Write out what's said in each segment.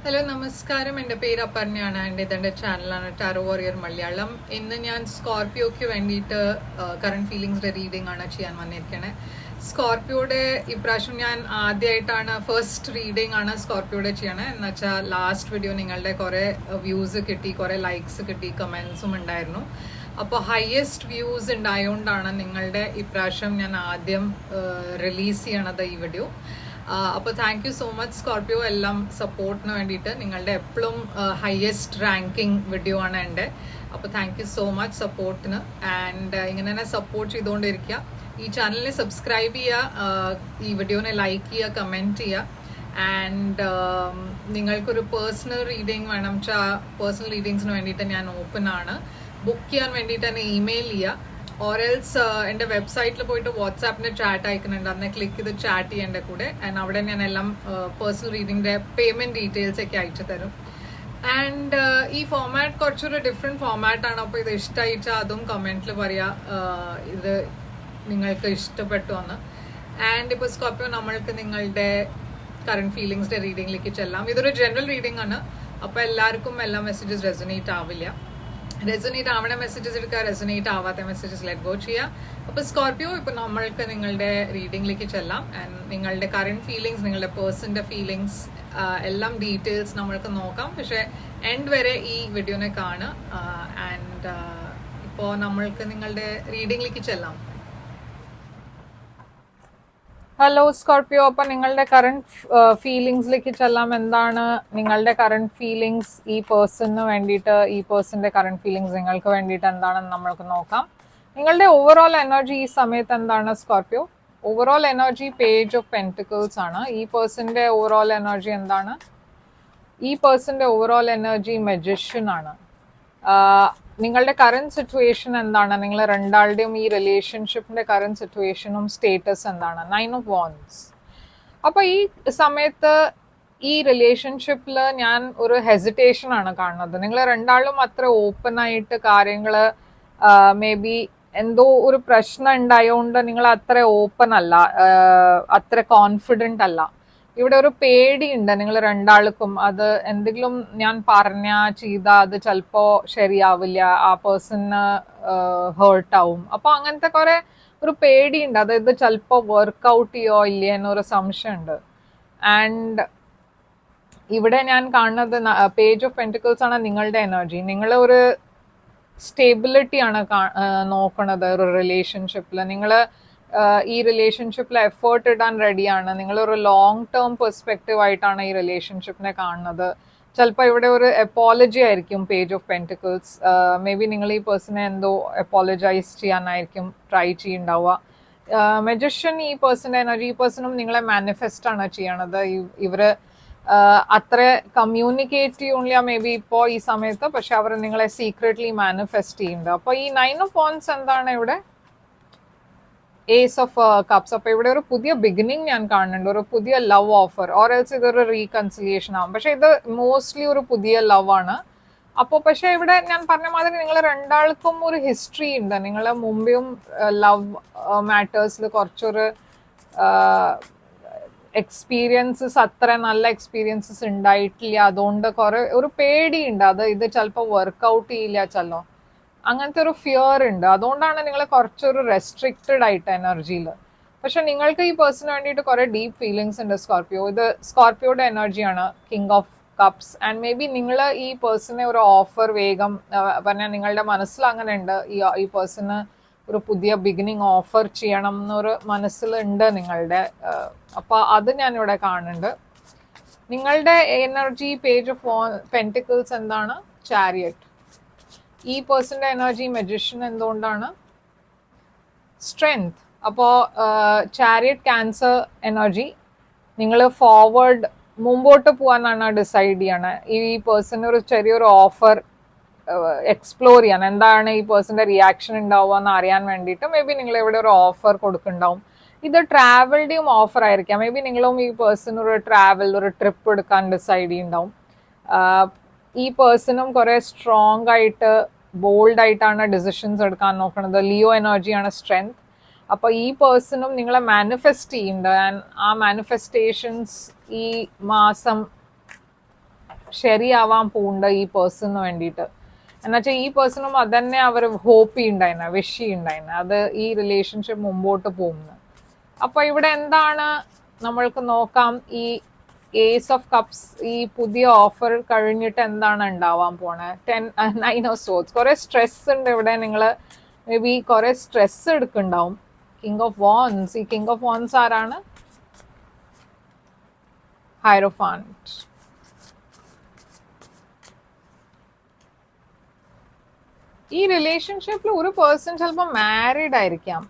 Hello നമസ്കാരം. എൻ്റെ പേര് അപർണയാണ്. എൻ്റെ ചാനലാണ് ടാരോ വാരിയർ മലയാളം. ഇന്ന് ഞാൻ സ്കോർപിയോയ്ക്ക് വേണ്ടിയിട്ട് കറണ്ട് ഫീലിങ്സിൻ്റെ റീഡിംഗ് ആണ് ചെയ്യാൻ വന്നിരിക്കണേ. സ്കോർപിയോയുടെ ഇപ്രാവശ്യം ഞാൻ ആദ്യമായിട്ടാണ് ഫസ്റ്റ് റീഡിംഗ് ആണ് സ്കോർപിയോയുടെ ചെയ്യണേ. എന്ന് വെച്ചാൽ ലാസ്റ്റ് വീഡിയോ നിങ്ങളുടെ കുറേ വ്യൂസ് കിട്ടി, കുറേ ലൈക്സ് കിട്ടി, കമൻസും ഉണ്ടായിരുന്നു. അപ്പോൾ ഹയസ്റ്റ് വ്യൂസ് ഉണ്ടായതുകൊണ്ടാണ് നിങ്ങളുടെ ഇപ്രാവശ്യം ഞാൻ ആദ്യം റിലീസ് ചെയ്യണത് ഈ വീഡിയോ. അപ്പോൾ thank you so much Scorpio, എല്ലാം സപ്പോർട്ടിന് വേണ്ടിയിട്ട്. നിങ്ങളുടെ എപ്പോഴും ഹയസ്റ്റ് റാങ്കിങ് വീഡിയോ ആണ് എൻ്റെ. അപ്പോൾ താങ്ക് യു സോ മച്ച് സപ്പോർട്ടിന്. ആൻഡ് ഇങ്ങനെ തന്നെ സപ്പോർട്ട് ചെയ്തുകൊണ്ടിരിക്കുക. ഈ ചാനലിനെ സബ്സ്ക്രൈബ് ചെയ്യുക, ഈ വീഡിയോനെ ലൈക്ക് ചെയ്യുക, കമൻറ്റ് ചെയ്യുക. ആൻഡ് നിങ്ങൾക്കൊരു പേഴ്സണൽ റീഡിങ് വേണം വെച്ചാൽ പേഴ്സണൽ റീഡിങ്സിന് വേണ്ടിയിട്ട് ഞാൻ ഓപ്പൺ ആണ്. ബുക്ക് ചെയ്യാൻ വേണ്ടിയിട്ട് തന്നെ ഇമെയിൽ ചെയ്യുക. ഓറൽസ് എൻ്റെ വെബ്സൈറ്റിൽ പോയിട്ട് വാട്സാപ്പിൻ്റെ ചാറ്റ് അയക്കുന്നുണ്ട്, അന്ന് ക്ലിക്ക് ചെയ്ത് ചാറ്റ് ചെയ്യേണ്ട കൂടെ. ആൻഡ് അവിടെ ഞാൻ എല്ലാം പേഴ്സണൽ റീഡിങ്ങിൻ്റെ പേയ്മെൻറ്റ് ഡീറ്റെയിൽസ് ഒക്കെ അയച്ചു തരും. ആൻഡ് ഈ ഫോമാറ്റ് കുറച്ചൊരു ഡിഫറെൻറ്റ് ഫോമാറ്റാണ്. അപ്പോൾ ഇത് ഇഷ്ടമായിട്ടാൽ അതും കമൻറ്റിൽ പറയുക ഇത് നിങ്ങൾക്ക് ഇഷ്ടപ്പെട്ടു എന്ന്. ആൻഡ് ഇപ്പോൾ സ്കോർപിയോ, നമ്മൾക്ക് നിങ്ങളുടെ കറണ്ട് ഫീലിങ്സിൻ്റെ റീഡിങ്ങിലേക്ക് ചെല്ലാം. ഇതൊരു ജനറൽ റീഡിംഗ് ആണ്. അപ്പോൾ എല്ലാവർക്കും എല്ലാ മെസ്സേജസ് റെസൊനേറ്റ് ആവില്ല. റെസൊനേറ്റ് ആവണ മെസ്സേജസ് എടുക്കുക, റെസൊനേറ്റ് ആവാത്ത മെസ്സേജസ് ലെറ്റ് ഗോ ചെയ്യുക. അപ്പോൾ സ്കോർപിയോ, ഇപ്പോൾ നമ്മൾക്ക് നിങ്ങളുടെ റീഡിങ്ങിലേക്ക് ചെല്ലാം. ആൻഡ് നിങ്ങളുടെ കറണ്ട് ഫീലിങ്സ്, നിങ്ങളുടെ പേഴ്സൻ്റെ ഫീലിങ്സ് എല്ലാം ഡീറ്റെയിൽസ് നമ്മൾക്ക് നോക്കാം. പക്ഷേ എൻഡ് വരെ ഈ വീഡിയോനെ കാണുക. ആൻഡ് ഇപ്പോൾ നമ്മൾക്ക് നിങ്ങളുടെ റീഡിങ്ങിലേക്ക് ചെല്ലാം. ഹലോ സ്കോർപിയോ, അപ്പൊ നിങ്ങളുടെ കറണ്ട് ഫീലിങ്സിലേക്ക് ചെല്ലാം. എന്താണ് നിങ്ങളുടെ കറണ്ട് ഫീലിങ്സ് ഈ പേഴ്സണിന് വേണ്ടിയിട്ട്, ഈ പേഴ്സന്റെ കറണ്ട് ഫീലിങ്സ് നിങ്ങൾക്ക് വേണ്ടിയിട്ട് എന്താണെന്ന് നമ്മൾക്ക് നോക്കാം. നിങ്ങളുടെ ഓവറോൾ എനർജി ഈ സമയത്ത് എന്താണ് Scorpio? Overall energy page of pentacles ആണ്. ഈ പേഴ്സന്റെ ഓവറോൾ എനർജി എന്താണ്? ഈ പേഴ്സന്റെ ഓവറോൾ എനർജി മജിഷ്യൻ ആണ്. നിങ്ങളുടെ കറണ്ട് സിറ്റുവേഷൻ എന്താണ്? നിങ്ങൾ രണ്ടാളുടെയും ഈ റിലേഷൻഷിപ്പിന്റെ കറണ്ട് സിറ്റുവേഷനും സ്റ്റേറ്റസ് എന്താണ്? 9 of Wands. അപ്പൊ ഈ സമയത്ത് ഈ റിലേഷൻഷിപ്പിൽ ഞാൻ ഒരു ഹെസിറ്റേഷൻ ആണ് കാണുന്നത്. നിങ്ങൾ രണ്ടാളും അത്ര ഓപ്പൺ ആയിട്ട് കാര്യങ്ങള് മേ ബി എന്തോ ഒരു പ്രശ്നം ഉണ്ടായതുകൊണ്ട് നിങ്ങൾ അത്ര ഓപ്പൺ അല്ല, അത്ര കോൺഫിഡന്റ് അല്ല. ഇവിടെ ഒരു പേടിയുണ്ട് നിങ്ങൾ രണ്ടാൾക്കും. അത് എന്തെങ്കിലും ഞാൻ ചെയ്ത അത് ചിലപ്പോ ശരിയാവില്ല, ആ പേഴ്സണ് ഹേർട്ട് ആവും. അപ്പൊ അങ്ങനത്തെ കുറെ ഒരു പേടിയുണ്ട്. അതായത് ചിലപ്പോ വർക്ക്ഔട്ട് ചെയ്യോ ഇല്ലേ എന്നൊരു സംശയമുണ്ട്. ആൻഡ് ഇവിടെ ഞാൻ കാണുന്നത് പേജ് ഓഫ് പെന്റിക്കിൾസ് ആണ് നിങ്ങളുടെ എനർജി. നിങ്ങൾ ഒരു സ്റ്റേബിലിറ്റി ആണ് നോക്കണത് ഒരു റിലേഷൻഷിപ്പിൽ. നിങ്ങൾ ഈ റിലേഷൻഷിപ്പിൽ എഫേർട്ട് ഇടാൻ റെഡിയാണ്. നിങ്ങളൊരു ലോങ് ടേം പെർസ്പെക്റ്റീവ് ആയിട്ടാണ് ഈ റിലേഷൻഷിപ്പിനെ കാണുന്നത്. ചിലപ്പോൾ ഇവിടെ ഒരു അപ്പോളജി ആയിരിക്കും page of pentacles. May be നിങ്ങൾ ഈ പേഴ്സണെ എന്തോ അപ്പോളജൈസ് ചെയ്യാനായിരിക്കും ട്രൈ ചെയ്യുന്നുണ്ടാവുക. മജിഷ്യൻ ഈ പേഴ്സന്റെ എനർജി, ഈ പേഴ്സണും നിങ്ങളെ മാനിഫെസ്റ്റ് ആണ് ചെയ്യണത്. ഇവര് അത്ര കമ്മ്യൂണിക്കേറ്റ് ചെയ്യില്ല മേ ബി ഇപ്പോൾ ഈ സമയത്ത്, പക്ഷെ അവർ നിങ്ങളെ സീക്രട്ട്ലി മാനിഫെസ്റ്റ് ചെയ്യുന്നുണ്ട്. അപ്പോൾ ഈ 9 of Wands എന്താണ് ഇവിടെ? Ace of cups. അപ്പൊ ഇവിടെ ഒരു പുതിയ ബിഗിനിങ് ഞാൻ കാണുന്നുണ്ട്, ഒരു പുതിയ ലവ് ഓഫർ, ഓർ എൽസ് ഇതൊരു റീകൺസിലിയേഷൻ ആവും. പക്ഷെ ഇത് മോസ്റ്റ്ലി ഒരു പുതിയ ലവ് ആണ്. അപ്പോൾ പക്ഷെ ഇവിടെ ഞാൻ പറഞ്ഞ മാതിരി നിങ്ങൾ രണ്ടാൾക്കും ഒരു ഹിസ്റ്ററി ഉണ്ട്. നിങ്ങൾ മുമ്പേയും ലവ് മാറ്റേഴ്സിൽ കുറച്ചൊരു എക്സ്പീരിയൻസസ്, അത്ര നല്ല എക്സ്പീരിയൻസസ് ഉണ്ടായിട്ടില്ല. അതുകൊണ്ട് കുറെ ഒരു പേടിയുണ്ട്, അത് ഇത് ചിലപ്പോൾ വർക്ക്ഔട്ട് ചെയ്യില്ല ചെല്ലോ, അങ്ങനത്തെ ഒരു ഫിയർ ഉണ്ട്. അതുകൊണ്ടാണ് നിങ്ങൾ കുറച്ചൊരു റെസ്ട്രിക്റ്റഡ് ആയിട്ട് എനർജിയിൽ. പക്ഷെ നിങ്ങൾക്ക് ഈ പേഴ്സണിന് വേണ്ടിയിട്ട് കുറെ ഡീപ്പ് ഫീലിങ്സ് ഉണ്ട് സ്കോർപിയോ. ഇത് സ്കോർപിയോയുടെ എനർജിയാണ്, king of cups. And may be നിങ്ങൾ ഈ പേഴ്സണെ ഒരു ഓഫർ വേഗം പറഞ്ഞാൽ നിങ്ങളുടെ മനസ്സിൽ അങ്ങനെ ഉണ്ട്, ഈ പേഴ്സണ് ഒരു പുതിയ ബിഗിനിങ് ഓഫർ ചെയ്യണം എന്നൊരു മനസ്സിലുണ്ട് നിങ്ങളുടെ. അപ്പോൾ അത് ഞാനിവിടെ കാണുന്നുണ്ട്. നിങ്ങളുടെ എനർജി പേജ് ഓഫ് പെന്റിക്കിൾസ് എന്താണ്? ചാരിയറ്റ്. ഈ പേഴ്സന്റെ എനർജി മജിഷ്യൻ എന്തുകൊണ്ടാണ്? സ്ട്രെങ്ത്. അപ്പോൾ ചാരിയറ്റ് ക്യാൻസർ എനർജി. നിങ്ങൾ ഫോർവേഡ് മുമ്പോട്ട് പോകാനാണ് ഡിസൈഡ് ചെയ്യണേ. ഈ പേഴ്സൺ ഒരു ചെറിയൊരു ഓഫർ എക്സ്പ്ലോർ ചെയ്യാൻ, എന്താണ് ഈ പേഴ്സന്റെ റിയാക്ഷൻ ഉണ്ടാവുക എന്ന് അറിയാൻ വേണ്ടിയിട്ട് മേ ബി നിങ്ങൾ ഇവിടെ ഒരു ഓഫർ കൊടുക്കുന്നുണ്ടാവും. ഇത് ട്രാവലിന്റെയും ഓഫർ ആയിരിക്കാം. മേ ബി നിങ്ങളും ഈ പേഴ്സൺ ഒരു ട്രാവൽ, ഒരു ട്രിപ്പ് എടുക്കാൻ ഡിസൈഡ് ചെയ്യുന്നുണ്ടാവും. ഈ പേഴ്സണും കുറെ സ്ട്രോങ് ആയിട്ട് ബോൾഡ് ആയിട്ടാണ് ഡിസിഷൻസ് എടുക്കാൻ നോക്കുന്നത്. ലിയോ എനർജിയാണ് സ്ട്രെങ്ത്. അപ്പോൾ ഈ പേഴ്സണും നിങ്ങളെ മാനിഫെസ്റ്റ് ചെയ്യുന്നുണ്ട്. ആൻഡ് ആ മാനിഫെസ്റ്റേഷൻസ് ഈ മാസം ശരിയാവാൻ പോകുന്നുണ്ട് ഈ പേഴ്സണിന് വേണ്ടിയിട്ട്. എന്നുവെച്ചാൽ ഈ പേഴ്സണും അതന്നെ അവർ ഹോപ്പ് ചെയ്യുന്നുണ്ടായിരുന്നു, വിഷ് ചെയ്യുന്നുണ്ടായിരുന്നു, അത് ഈ റിലേഷൻഷിപ്പ് മുമ്പോട്ട് പോകുന്നു. അപ്പൊ ഇവിടെ എന്താണ് നമ്മൾക്ക് നോക്കാം, ഈ ഏസ് ഓഫ് കപ്സ്, ഈ പുതിയ ഓഫർ കഴിഞ്ഞിട്ട് എന്താണ് ഉണ്ടാവാൻ പോണേ? 9 ഓഫ് സോർഡ്സ്. കുറെ സ്ട്രെസ് ഉണ്ട് ഇവിടെ. നിങ്ങൾ മേ ബി കുറെ സ്ട്രെസ് എടുക്കുന്നുണ്ടാവും. King of wands. ഈ കിങ് ഓഫ് വാൻസ് ആരാണ്? ഹൈറോഫാന്റ്. ഈ റിലേഷൻഷിപ്പിൽ ഒരു പേഴ്സൺ ചിലപ്പോൾ മാരീഡ് ആയിരിക്കാം.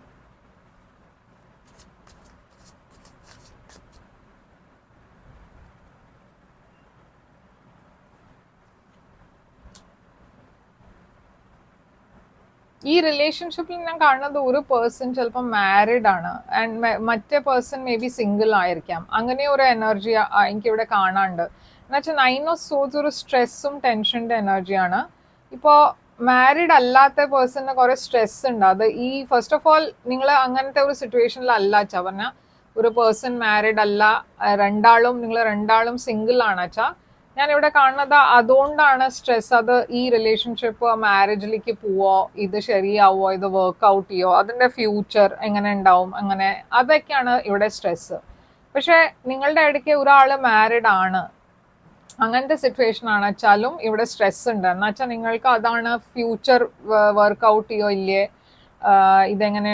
ഈ റിലേഷൻഷിപ്പിൽ ഞാൻ കാണുന്നത് ഒരു പേഴ്സൺ ചിലപ്പോൾ മാരീഡ് ആണ് ആൻഡ് മറ്റേ പേഴ്സൺ മേ ബി സിംഗിൾ ആയിരിക്കാം. അങ്ങനെ ഒരു എനർജി എനിക്കിവിടെ കാണാണ്ട്. എന്നുവെച്ചാൽ 9 ഓഫ് സോർഡ്സ് ഒരു സ്ട്രെസ്സും ടെൻഷൻ്റെ എനർജിയാണ്. ഇപ്പോൾ മാരീഡ് അല്ലാത്ത പേഴ്സണിന് കുറെ സ്ട്രെസ് ഉണ്ട്. അത് ഈ ഫസ്റ്റ് ഓഫ് ഓൾ നിങ്ങൾ അങ്ങനത്തെ ഒരു സിറ്റുവേഷനിലല്ല വെച്ചാൽ പറഞ്ഞാൽ, ഒരു പേഴ്സൺ മാരീഡ് അല്ല, നിങ്ങൾ രണ്ടാളും സിംഗിൾ ആണ് വെച്ചാൽ ഞാൻ ഇവിടെ കാണുന്നത് അതുകൊണ്ടാണ് സ്ട്രെസ്. അത് ഈ റിലേഷൻഷിപ്പ് മാരേജിലേക്ക് പോവോ, ഇത് ശരിയാവോ, ഇത് വർക്ക്ഔട്ട് ചെയ്യോ, അതിന്റെ ഫ്യൂച്ചർ എങ്ങനെ ഉണ്ടാവും, അങ്ങനെ അതൊക്കെയാണ് ഇവിടെ സ്ട്രെസ്. പക്ഷെ നിങ്ങളുടെ ഇടയ്ക്ക് ഒരാൾ മാരീഡ് ആണ്, അങ്ങനത്തെ സിറ്റുവേഷൻ ആണ് വെച്ചാലും ഇവിടെ സ്ട്രെസ് ഉണ്ട്. എന്ന് വെച്ചാൽ നിങ്ങൾക്ക് അതാണ് ഫ്യൂച്ചർ വർക്ക്ഔട്ട് ചെയ്യോ ഇല്ലേ, ഇതെങ്ങനെ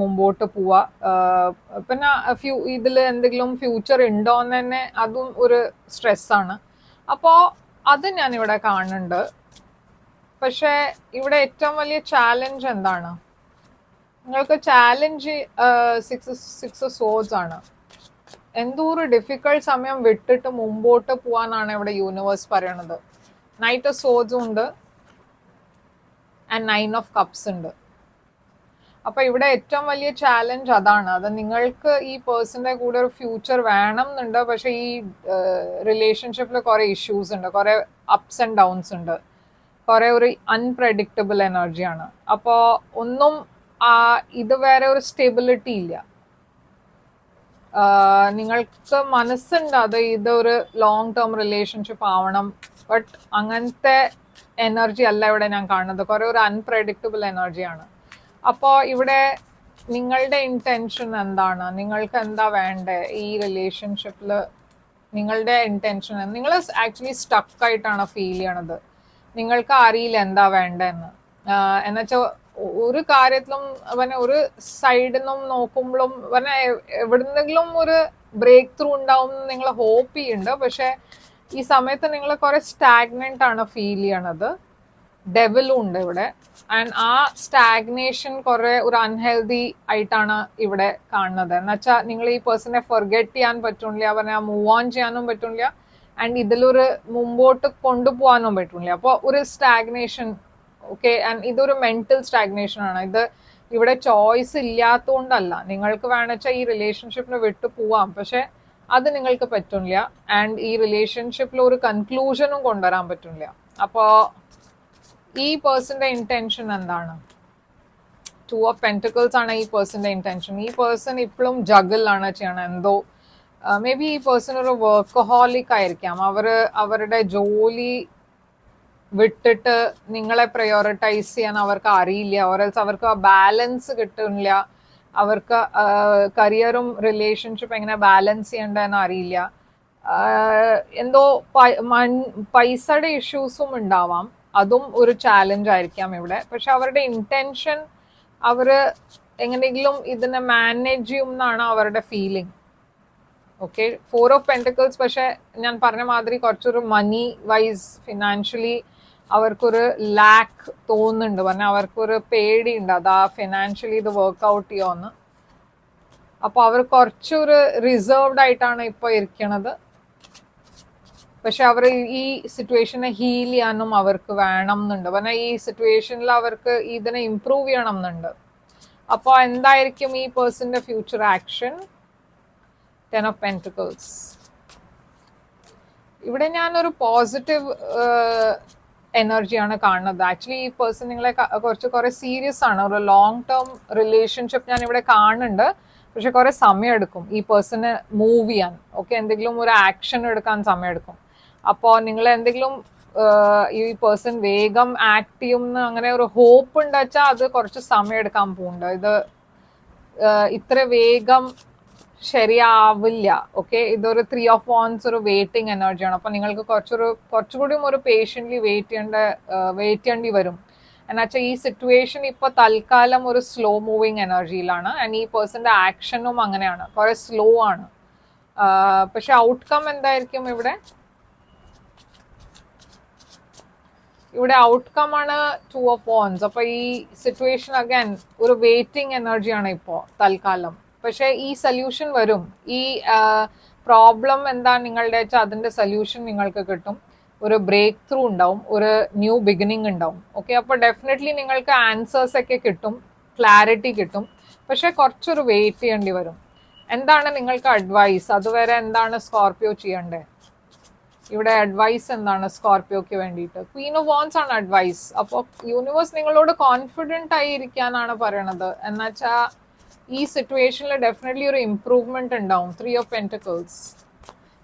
മുമ്പോട്ട് പോവാ, പിന്നെ ഇതിൽ എന്തെങ്കിലും ഫ്യൂച്ചർ ഉണ്ടോ എന്ന് തന്നെ അതും ഒരു സ്ട്രെസ്സാണ്. അപ്പോൾ അത് ഞാൻ ഇവിടെ കാണുന്നുണ്ട്. പക്ഷെ ഇവിടെ ഏറ്റവും വലിയ ചാലഞ്ച് എന്താണ്? നിങ്ങൾക്ക് ചാലഞ്ച് സിക്സ് സോർഡ്സ് ആണ്. എന്തോ ഒരു ഡിഫിക്കൾട്ട് സമയം വിട്ടിട്ട് മുമ്പോട്ട് പോവാനാണ് ഇവിടെ യൂണിവേഴ്സ് പറയണത്. നൈറ്റ് ഓഫ് സോർഡ്സും ഉണ്ട് ആൻഡ് 9 ഓഫ് കപ്സ് ഉണ്ട്. അപ്പൊ ഇവിടെ ഏറ്റവും വലിയ ചാലഞ്ച് അതാണ്. അത് നിങ്ങൾക്ക് ഈ പേഴ്സന്റെ കൂടെ ഒരു ഫ്യൂച്ചർ വേണം എന്നുണ്ട്. പക്ഷെ ഈ റിലേഷൻഷിപ്പിൽ കുറെ ഇഷ്യൂസ് ഉണ്ട്, കുറെ അപ്സ് ആൻഡ് ഡൗൺസ് ഉണ്ട്, കുറെ ഒരു അൺപ്രഡിക്റ്റബിൾ എനർജിയാണ്. അപ്പോൾ ഒന്നും ഇതുവരെ ഒരു സ്റ്റെബിലിറ്റി ഇല്ല. നിങ്ങൾക്ക് മനസ്സുണ്ട് അത് ഇതൊരു ലോങ് ടേം റിലേഷൻഷിപ്പ് ആവണം, ബട്ട് അങ്ങനത്തെ എനർജി അല്ല ഇവിടെ ഞാൻ കാണുന്നത്. കുറെ ഒരു അൺപ്രഡിക്റ്റബിൾ എനർജിയാണ്. അപ്പോൾ ഇവിടെ നിങ്ങളുടെ ഇന്റൻഷൻ എന്താണ്? നിങ്ങൾക്ക് എന്താ വേണ്ടേ ഈ റിലേഷൻഷിപ്പിൽ? നിങ്ങളുടെ ഇന്റൻഷൻ, നിങ്ങൾ ആക്ച്വലി സ്റ്റക്കായിട്ടാണ് ഫീൽ ചെയ്യണത്. നിങ്ങൾക്ക് അറിയില്ല എന്താ വേണ്ടെന്ന്. എന്നുവെച്ചാൽ ഒരു കാര്യത്തിലും പിന്നെ ഒരു സൈഡിൽ നിന്നും നോക്കുമ്പോഴും പിന്നെ എവിടുന്നെങ്കിലും ഒരു ബ്രേക്ക് ത്രൂ ഉണ്ടാവും എന്ന് നിങ്ങൾ ഹോപ്പ് ചെയ്യുന്നുണ്ട്. പക്ഷെ ഈ സമയത്ത് നിങ്ങൾ കുറെ സ്റ്റാഗ്നന്റ് ആണ് ഫീൽ ചെയ്യണത്. ഡെവിലും ഉണ്ട് ഇവിടെ. ആൻഡ് ആ സ്റ്റാഗ്നേഷൻ കുറെ ഒരു അൺഹെൽതി ആയിട്ടാണ് ഇവിടെ കാണുന്നത്. എന്നുവെച്ചാൽ നിങ്ങൾ ഈ പേഴ്സണെ ഫൊർഗെറ്റ് ചെയ്യാൻ പറ്റില്ല, പറഞ്ഞാൽ മൂവ് ഓൺ ചെയ്യാനും പറ്റില്ല, ആൻഡ് ഇതിലൊരു മുമ്പോട്ട് കൊണ്ടുപോകാനും പറ്റില്ല. അപ്പോൾ ഒരു സ്റ്റാഗ്നേഷൻ. ഓക്കെ, ആൻഡ് ഇതൊരു മെന്റൽ സ്റ്റാഗ്നേഷൻ ആണ്. ഇത് ഇവിടെ ചോയ്സ് ഇല്ലാത്തതുകൊണ്ടല്ല. നിങ്ങൾക്ക് വേണമെച്ചാൽ ഈ റിലേഷൻഷിപ്പിന് വിട്ടു പോവാം, പക്ഷെ അത് നിങ്ങൾക്ക് പറ്റില്ല. ആൻഡ് ഈ റിലേഷൻഷിപ്പിൽ ഒരു കൺക്ലൂഷനും കൊണ്ടുവരാൻ പറ്റില്ല. അപ്പോൾ ഈ പേഴ്സന്റെ ഇന്റൻഷൻ എന്താണ്? 2 ഓഫ് പെന്റിക്കിൾസ് ആണ് ഈ പേഴ്സന്റെ ഇന്റൻഷൻ. ഈ പേഴ്സൺ ഇപ്പോഴും ജഗിലാണ് ചെയ്യണം എന്തോ. മേ ബി ഈ പേഴ്സൺ ഒരു വർക്കഹോളിക് ആയിരിക്കാം. അവരുടെ ജോലി വിട്ടിട്ട് നിങ്ങളെ പ്രയോറിറ്റൈസ് ചെയ്യാൻ അവർക്ക് അറിയില്ല, അവർക്ക് ബാലൻസ് കിട്ടുന്നില്ല, അവർക്ക് കരിയറും റിലേഷൻഷിപ്പ് എങ്ങനെ ബാലൻസ് ചെയ്യേണ്ടതെന്ന് അറിയില്ല. എന്തോ പൈസയുടെ ഇഷ്യൂസും ഉണ്ടാവാം, അതും ഒരു ചാലഞ്ച് ആയിരിക്കാം ഇവിടെ. പക്ഷെ അവരുടെ ഇന്റൻഷൻ അവര് എങ്ങനെയെങ്കിലും ഇതിനെ മാനേജ് ചെയ്യും എന്നാണ് അവരുടെ ഫീലിംഗ്. Okay, 4 of pentacles. പക്ഷെ ഞാൻ പറഞ്ഞ മാതിരി കുറച്ചൊരു മണി വൈസ് ഫിനാൻഷ്യലി അവർക്കൊരു ലാക്ക് തോന്നുന്നുണ്ട്. പറഞ്ഞാൽ അവർക്കൊരു പേടിയുണ്ട് അതാ ഫിനാൻഷ്യലി ഇത് വർക്ക്ഔട്ട് ചെയ്യുമെന്ന്. അപ്പൊ അവർ കുറച്ചൊരു റിസർവ്ഡ് ആയിട്ടാണ് ഇപ്പൊ ഇരിക്കണത്. പക്ഷെ അവർ ഈ സിറ്റുവേഷനെ ഹീൽ ചെയ്യാനും അവർക്ക് വേണം എന്നുണ്ട്. പറഞ്ഞാൽ ഈ സിറ്റുവേഷനിൽ അവർക്ക് ഇതിനെ ഇംപ്രൂവ് ചെയ്യണം എന്നുണ്ട്. അപ്പോൾ എന്തായിരിക്കും ഈ പേഴ്സന്റെ ഫ്യൂച്ചർ ആക്ഷൻ? 10 of pentacles. ഇവിടെ ഞാനൊരു പോസിറ്റീവ് എനർജിയാണ് കാണുന്നത്. ആക്ച്വലി ഈ പേഴ്സൺ നിങ്ങളെ കുറെ സീരിയസ് ആണ്. ഒരു ലോങ് ടേം റിലേഷൻഷിപ്പ് ഞാൻ ഇവിടെ കാണുന്നുണ്ട്. പക്ഷെ കുറെ സമയം എടുക്കും ഈ പേഴ്സണ് മൂവ് ചെയ്യാൻ. ഓക്കെ, എന്തെങ്കിലും ഒരു ആക്ഷൻ എടുക്കാൻ സമയം എടുക്കും. അപ്പോൾ നിങ്ങൾ എന്തെങ്കിലും ഈ പേഴ്സൺ വേഗം ആക്ട് ചെയ്യുമെന്ന് അങ്ങനെ ഒരു ഹോപ്പ് ഉണ്ട് വെച്ചാൽ അത് കുറച്ച് സമയം എടുക്കാൻ പോകുന്നുണ്ട്. ഇത് ഇത്ര വേഗം ശരിയാവില്ല. ഓക്കെ, ഇതൊരു 3 of Wands ഒരു വെയിറ്റിംഗ് എനർജിയാണ്. അപ്പൊ നിങ്ങൾക്ക് കുറച്ചുകൂടി ഒരു പേഷ്യൻ്റ്ലി വെയിറ്റ് ചെയ്യേണ്ടി വരും. എന്നുവെച്ചാൽ ഈ സിറ്റുവേഷൻ ഇപ്പൊ തൽക്കാലം ഒരു സ്ലോ മൂവിങ് എനർജിയിലാണ്. ആൻഡ് ഈ പേഴ്സന്റെ ആക്ഷനും അങ്ങനെയാണ്, കുറെ സ്ലോ ആണ്. പക്ഷെ ഔട്ട്കം എന്തായിരിക്കും ഇവിടെ? ഇവിടെ ഔട്ട്കം ആണ് 2 of Wands. അപ്പൊ ഈ സിറ്റുവേഷൻ അഗൈൻ ഒരു വെയിറ്റിംഗ് എനർജിയാണ് ഇപ്പോ തൽക്കാലം. പക്ഷെ ഈ സൊല്യൂഷൻ വരും. ഈ പ്രോബ്ലം എന്താ നിങ്ങളുടെ വെച്ചാൽ അതിന്റെ സൊല്യൂഷൻ നിങ്ങൾക്ക് കിട്ടും. ഒരു ബ്രേക്ക് ത്രൂ ഉണ്ടാവും, ഒരു ന്യൂ ബിഗിനിങ് ഉണ്ടാവും. ഓക്കെ, അപ്പോൾ ഡെഫിനറ്റ്ലി നിങ്ങൾക്ക് ആൻസേഴ്സ് ഒക്കെ കിട്ടും, ക്ലാരിറ്റി കിട്ടും. പക്ഷെ കുറച്ചൊരു വെയിറ്റ് ചെയ്യേണ്ടി വരും. എന്താണ് നിങ്ങൾക്ക് അഡ്വൈസ്? അതുവരെ എന്താണ് സ്കോർപിയോ ചെയ്യേണ്ടത്? ഇവിടെ അഡ്വൈസ് എന്താണ് സ്കോർപിയോക്ക് വേണ്ടിയിട്ട്? ക്വീൻ ഓഫ് വാൻസ് ആണ് അഡ്വൈസ്. അപ്പോൾ യൂണിവേഴ്സ് നിങ്ങളോട് കോൺഫിഡന്റ് ആയിരിക്കാനാണ് പറയണത്. എന്നുവെച്ചാൽ ഈ സിറ്റുവേഷനിൽ ഡെഫിനറ്റ്ലി ഒരു ഇംപ്രൂവ്മെന്റ് ഉണ്ടാവും. 3 of Pentacles.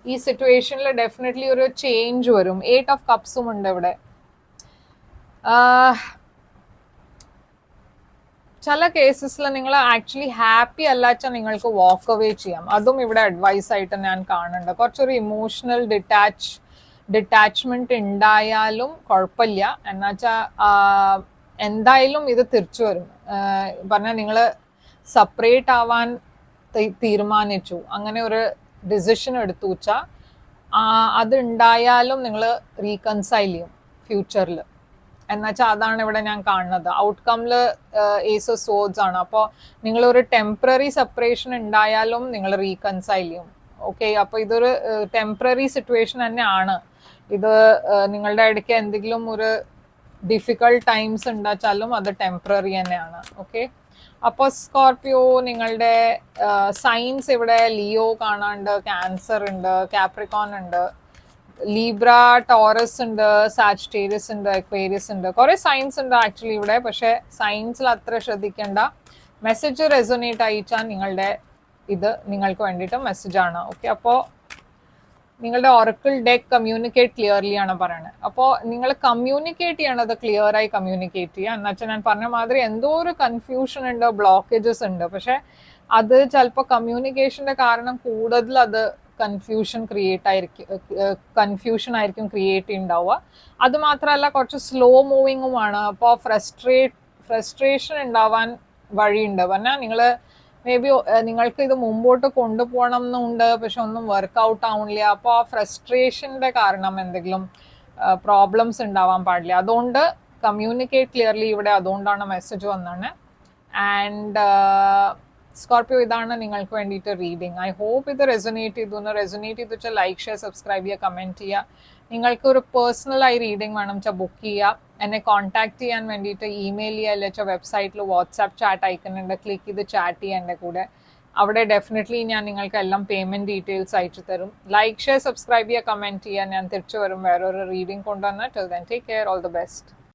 ഈ സിറ്റുവേഷനിൽ ഡെഫിനറ്റ്ലി ഒരു ചേഞ്ച് വരും. 8 of Cups ഉണ്ട് ഇവിടെ. ചില കേസസിൽ നിങ്ങൾ ആക്ച്വലി ഹാപ്പി അല്ലാച്ചാൽ നിങ്ങൾക്ക് വാക്ക് അവേ ചെയ്യാം. അതും ഇവിടെ അഡ്വൈസ് ആയിട്ട് ഞാൻ കാണുന്നുണ്ട്. കുറച്ചൊരു ഇമോഷണൽ ഡിറ്റാച്ച്മെന്റ് ഉണ്ടായാലും കുഴപ്പമില്ല. എന്നുവെച്ചാൽ എന്തായാലും ഇത് തിരിച്ചു വരും. പറഞ്ഞാൽ നിങ്ങൾ സെപ്പറേറ്റ് ആവാൻ തീരുമാനിച്ചു, അങ്ങനെ ഒരു ഡിസിഷൻ എടുത്തു വെച്ചാൽ അത് ഉണ്ടായാലും നിങ്ങൾ റീകൺസൈൽ ചെയ്യും ഫ്യൂച്ചറിൽ. എന്നുവെച്ചാൽ അതാണ് ഇവിടെ ഞാൻ കാണുന്നത്. ഔട്ട്കമിൽ ഏസ് ഓഫ് സോർഡ്സ് ആണ്. അപ്പോൾ നിങ്ങളൊരു ടെമ്പററി സെപ്പറേഷൻ ഉണ്ടായാലും നിങ്ങൾ റീകൺസൈൽ ചെയ്യും. ഓക്കെ, അപ്പോൾ ഇതൊരു ടെമ്പററി സിറ്റുവേഷൻ തന്നെയാണ്. ഇത് നിങ്ങളുടെ ഇടയ്ക്ക് എന്തെങ്കിലും ഒരു ഡിഫിക്കൽട്ട് ടൈംസ് ഉണ്ടാച്ചാലും അത് ടെമ്പററി തന്നെയാണ്. ഓക്കെ, അപ്പോൾ സ്കോർപിയോ നിങ്ങളുടെ സൈൻസ് ഇവിടെ ലിയോ കാണാണ്ട്, ക്യാൻസർ ഉണ്ട്, കാപ്രിക്കോൺ ഉണ്ട്, ലീബ്ര, ടോറസ് ഉണ്ട്, സാജിറ്റേറിയസ് ഉണ്ട്, അക്വേരിയസ് ഉണ്ട്. കുറെ സൈൻസ് ഉണ്ട് ആക്ച്വലി ഇവിടെ. പക്ഷെ സൈൻസിൽ അത്ര ശ്രദ്ധിക്കേണ്ട. മെസ്സേജ് റെസൊനേറ്റ് അയച്ചാൽ നിങ്ങൾക്ക് വേണ്ടിയിട്ട് മെസ്സേജാണ്. ഓക്കെ, അപ്പോൾ നിങ്ങളുടെ ഒറക്കിൾ ഡെക്ക് കമ്മ്യൂണിക്കേറ്റ് ക്ലിയർലി ആണ് പറയുന്നത്. അപ്പോൾ നിങ്ങൾ കമ്മ്യൂണിക്കേറ്റ് ചെയ്യണത് ക്ലിയർ ആയി കമ്മ്യൂണിക്കേറ്റ് ചെയ്യുക. എന്നുവെച്ചാൽ ഞാൻ പറഞ്ഞ മാതിരി എന്തോ ഒരു കൺഫ്യൂഷൻ ഉണ്ട്, ബ്ലോക്കേജസ് ഉണ്ട്. പക്ഷെ അത് ചിലപ്പോൾ കമ്മ്യൂണിക്കേഷന്റെ കാരണം കൂടുതൽ അത് കൺഫ്യൂഷൻ ആയിരിക്കും ക്രിയേറ്റ് ഉണ്ടാവുക. അത് മാത്രമല്ല കുറച്ച് സ്ലോ മൂവിങ്ങുമാണ്. അപ്പോൾ ഫ്രസ്ട്രേഷൻ ഉണ്ടാവാൻ വഴിയുണ്ട്. പറഞ്ഞാൽ മേ ബി നിങ്ങൾക്ക് ഇത് മുമ്പോട്ട് കൊണ്ടുപോകണം എന്നുണ്ട്, പക്ഷെ ഒന്നും വർക്ക്ഔട്ട് ആവുന്നില്ല. അപ്പോൾ ആ ഫ്രസ്ട്രേഷന്റെ കാരണം എന്തെങ്കിലും പ്രോബ്ലംസ് ഉണ്ടാവാൻ പാടില്ല. അതുകൊണ്ട് കമ്മ്യൂണിക്കേറ്റ് ക്ലിയർലി ഇവിടെ. അതുകൊണ്ടാണ് മെസ്സേജ് വന്നത്. ആൻഡ് സ്കോർപിയോ, ഇതാണ് നിങ്ങൾക്ക് വേണ്ടിയിട്ട് റീഡിങ്. ഐ ഹോപ്പ് ഇത് റെസൊനേറ്റ് ചെയ്തു വെച്ചാൽ ലൈക്ക്, ഷെയർ, സബ്സ്ക്രൈബ് ചെയ്യുക, കമൻറ്റ് ചെയ്യുക. നിങ്ങൾക്ക് ഒരു പേഴ്സണലായി റീഡിങ് വേണം വെച്ചാൽ ബുക്ക് ചെയ്യുക. എന്നെ കോൺടാക്ട് ചെയ്യാൻ വേണ്ടിയിട്ട് ഇമെയിൽ ചെയ്യുക, അല്ലെങ്കിൽ വെബ്സൈറ്റിൽ വാട്സാപ്പ് ചാറ്റ് ഐക്കൺ ഉണ്ട്, ക്ലിക്ക് ചെയ്ത് ചാറ്റ് ചെയ്യുക എൻ്റെ കൂടെ. അവിടെ ഡെഫിനറ്റ്ലി ഞാൻ നിങ്ങൾക്ക് എല്ലാം പേയ്മെൻറ്റ് ഡീറ്റെയിൽസ് അയച്ചു തരും. ലൈക്ക്, ഷെയർ, സബ്സ്ക്രൈബ് ചെയ്യുക, കമൻറ്റ് ചെയ്യുക. ഞാൻ തിരിച്ചു വരും വേറൊരു റീഡിങ് കൊണ്ടുവന്ന്. Till then take care, all the best.